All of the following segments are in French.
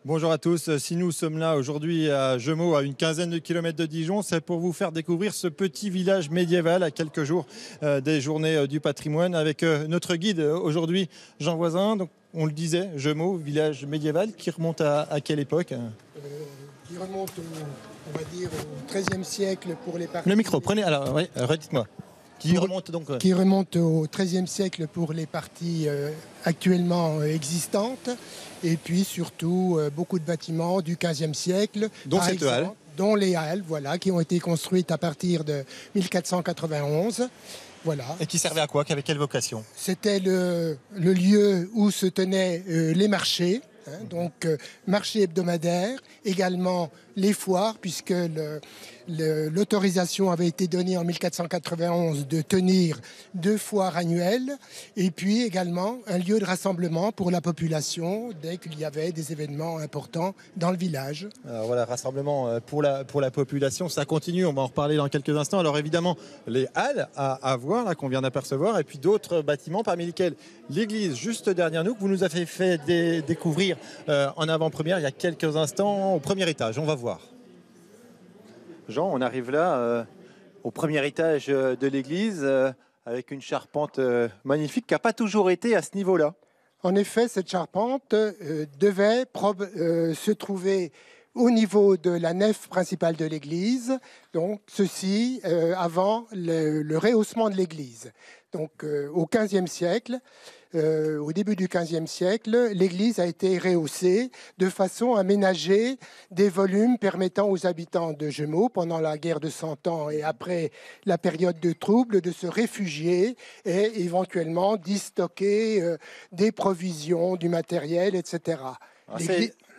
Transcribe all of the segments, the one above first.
Bonjour à tous. Si nous sommes là aujourd'hui à Gemot, à une quinzaine de kilomètres de Dijon, c'est pour vous faire découvrir ce petit village médiéval à quelques jours des Journées du patrimoine avec notre guide aujourd'hui, Jean Voisin. Donc, on le disait, Gemot, village médiéval qui remonte à quelle époque? Qui remonte, on va dire, au XIIIe siècle pour les parties... Le micro, prenez, alors, oui, redites-moi. Qui remonte donc Qui remonte au XIIIe siècle pour les parties actuellement existantes. Et puis surtout, beaucoup de bâtiments du XVe siècle. Dont cette halle. Dont les halles, voilà, qui ont été construites à partir de 1491. Voilà. Et qui servait à quoi? Avec quelle vocation? C'était le lieu où se tenaient les marchés. Donc, marché hebdomadaire, également les foires, puisque l'autorisation avait été donnée en 1491 de tenir 2 foires annuelles, et puis également un lieu de rassemblement pour la population dès qu'il y avait des événements importants dans le village. Alors voilà, rassemblement pour la population, ça continue, on va en reparler dans quelques instants. Alors évidemment, les halles à voir, là, qu'on vient d'apercevoir, et puis d'autres bâtiments, parmi lesquels l'église juste derrière nous, que vous nous avez fait découvrir en avant-première il y a quelques instants, au premier étage. On va voir. Jean, on arrive là au premier étage de l'église avec une charpente magnifique qui n'a pas toujours été à ce niveau-là. En effet, cette charpente devait se trouver au niveau de la nef principale de l'église, donc ceci avant le rehaussement de l'église. Donc au XVe siècle, au début du XVe siècle, l'église a été rehaussée de façon à ménager des volumes permettant aux habitants de Gemot, pendant la guerre de 100 ans et après la période de troubles, de se réfugier et éventuellement d'y stocker des provisions, du matériel, etc.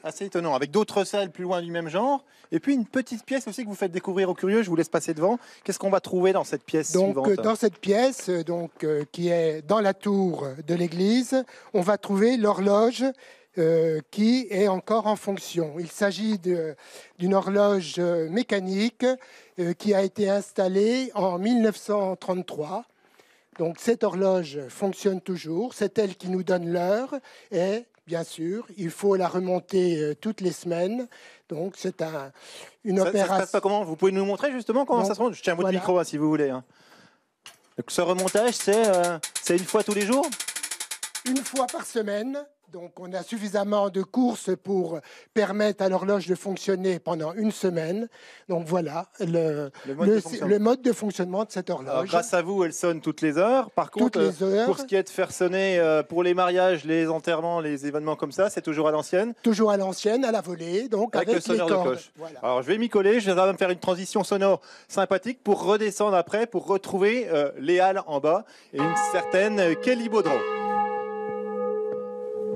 Assez étonnant, avec d'autres salles plus loin du même genre, et puis une petite pièce aussi que vous faites découvrir aux curieux, je vous laisse passer devant. Qu'est-ce qu'on va trouver dans cette pièce suivante? Dans cette pièce, qui est dans la tour de l'église, on va trouver l'horloge qui est encore en fonction. Il s'agit d'une horloge mécanique qui a été installée en 1933. Donc cette horloge fonctionne toujours, c'est elle qui nous donne l'heure et bien sûr, il faut la remonter toutes les semaines. Donc c'est une opération. Ça se passe pas comment? Vous pouvez nous montrer justement comment ça se remonte? Je tiens votre micro si vous voulez. Donc ce remontage, c'est une fois tous les jours? Une fois par semaine. Donc on a suffisamment de courses pour permettre à l'horloge de fonctionner pendant une semaine. Donc voilà le mode de fonctionnement de cette horloge. Alors, grâce à vous, elle sonne toutes les heures. Par contre, pour ce qui est de faire sonner pour les mariages, les enterrements, les événements comme ça, c'est toujours à l'ancienne? Toujours à l'ancienne, à la volée, donc avec le sonneur les cordes. De cloche. Voilà. Alors je vais m'y coller, je vais me faire une transition sonore sympathique pour redescendre après, pour retrouver les halles en bas et une certaine Kelly Baudron.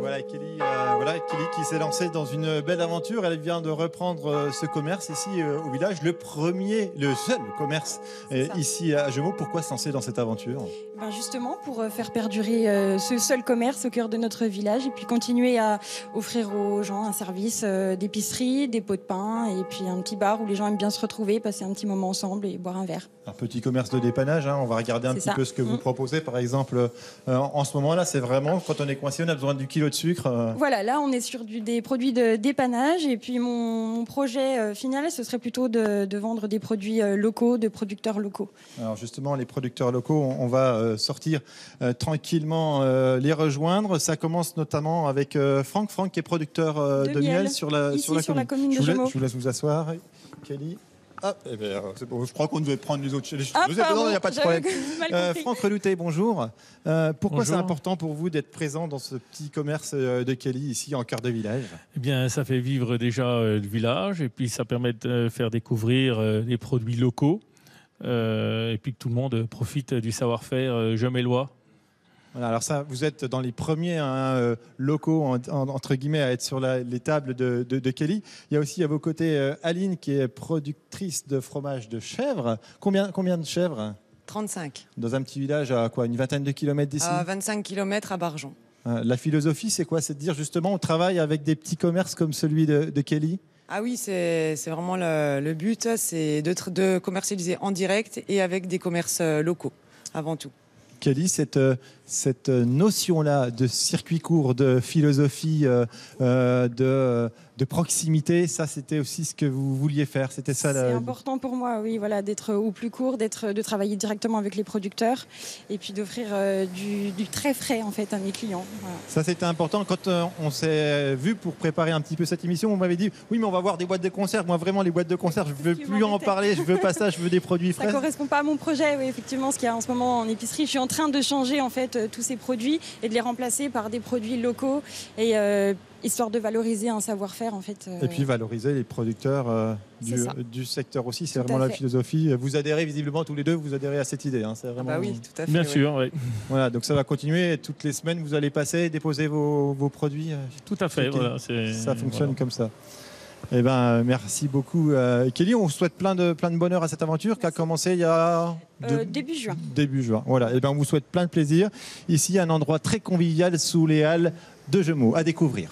Voilà Kelly qui s'est lancée dans une belle aventure. Elle vient de reprendre ce commerce ici au village, le seul commerce ici à Gemot. Pourquoi se lancer dans cette aventure? Justement pour faire perdurer ce seul commerce au cœur de notre village et puis continuer à offrir aux gens un service d'épicerie, des pots de pain et puis un petit bar où les gens aiment bien se retrouver, passer un petit moment ensemble et boire un verre. Un petit commerce de dépannage, on va regarder un petit peu ce que vous proposez. Par exemple, en ce moment-là, c'est vraiment, quand on est coincé, on a besoin du kilo de sucre. Voilà, là on est sur des produits de dépannage et puis mon projet final, ce serait plutôt de vendre des produits locaux, de producteurs locaux. Alors justement, les producteurs locaux, on va sortir tranquillement les rejoindre. Ça commence notamment avec Franck qui est producteur de miel sur la commune de Gemot. Je vous laisse vous asseoir, Kelly. Ah, c'est bon, je crois qu'on devait prendre les autres. Il n'y a pas de problème. Franck Reloutet, bonjour. Pourquoi c'est important pour vous d'être présent dans ce petit commerce de Kelly, ici en cœur de village? Eh bien, ça fait vivre déjà le village et puis ça permet de faire découvrir les produits locaux et puis que tout le monde profite du savoir-faire gemellois. Voilà, alors ça, vous êtes dans les premiers locaux entre guillemets à être sur les tables de Kelly. Il y a aussi à vos côtés Aline qui est productrice de fromage de chèvre. Combien de chèvres? 35. Dans un petit village à quoi, une vingtaine de kilomètres d'ici? 25 kilomètres à Barjon. La philosophie, c'est quoi? C'est de dire justement on travaille avec des petits commerces comme celui de Kelly? Ah oui, c'est vraiment le but, c'est de commercialiser en direct et avec des commerces locaux avant tout. Kelly, cette cette notion-là de circuit court, de philosophie, de proximité, ça c'était aussi ce que vous vouliez faire. C'était ça. C'est important pour moi, oui, voilà, d'être au plus court, de travailler directement avec les producteurs et puis d'offrir du très frais en fait à mes clients. Voilà. Ça c'était important. Quand on s'est vu pour préparer un petit peu cette émission, on m'avait dit oui, mais on va voir des boîtes de conserve. Moi vraiment les boîtes de conserve, je veux plus en parler. Je veux pas ça. Je veux des produits frais. Ça correspond pas à mon projet, oui, effectivement, ce qu'il y a en ce moment en épicerie. Je suis en train de changer en fait tous ces produits et de les remplacer par des produits locaux et histoire de valoriser un savoir-faire en fait. Et puis valoriser les producteurs du secteur aussi, c'est vraiment la philosophie. Vous adhérez visiblement tous les deux, vous adhérez à cette idée. Hein. C'est vraiment... oui, tout à fait. Bien sûr, oui. Voilà, donc ça va continuer. Toutes les semaines, vous allez passer, déposer vos produits. Tout à fait, voilà. Ça fonctionne comme ça. Eh ben, merci beaucoup, Kelly. On vous souhaite plein de bonheur à cette aventure qui a commencé il y a début juin. Début juin. Voilà. Eh ben, on vous souhaite plein de plaisir. Ici, un endroit très convivial sous les halles de Gemot à découvrir.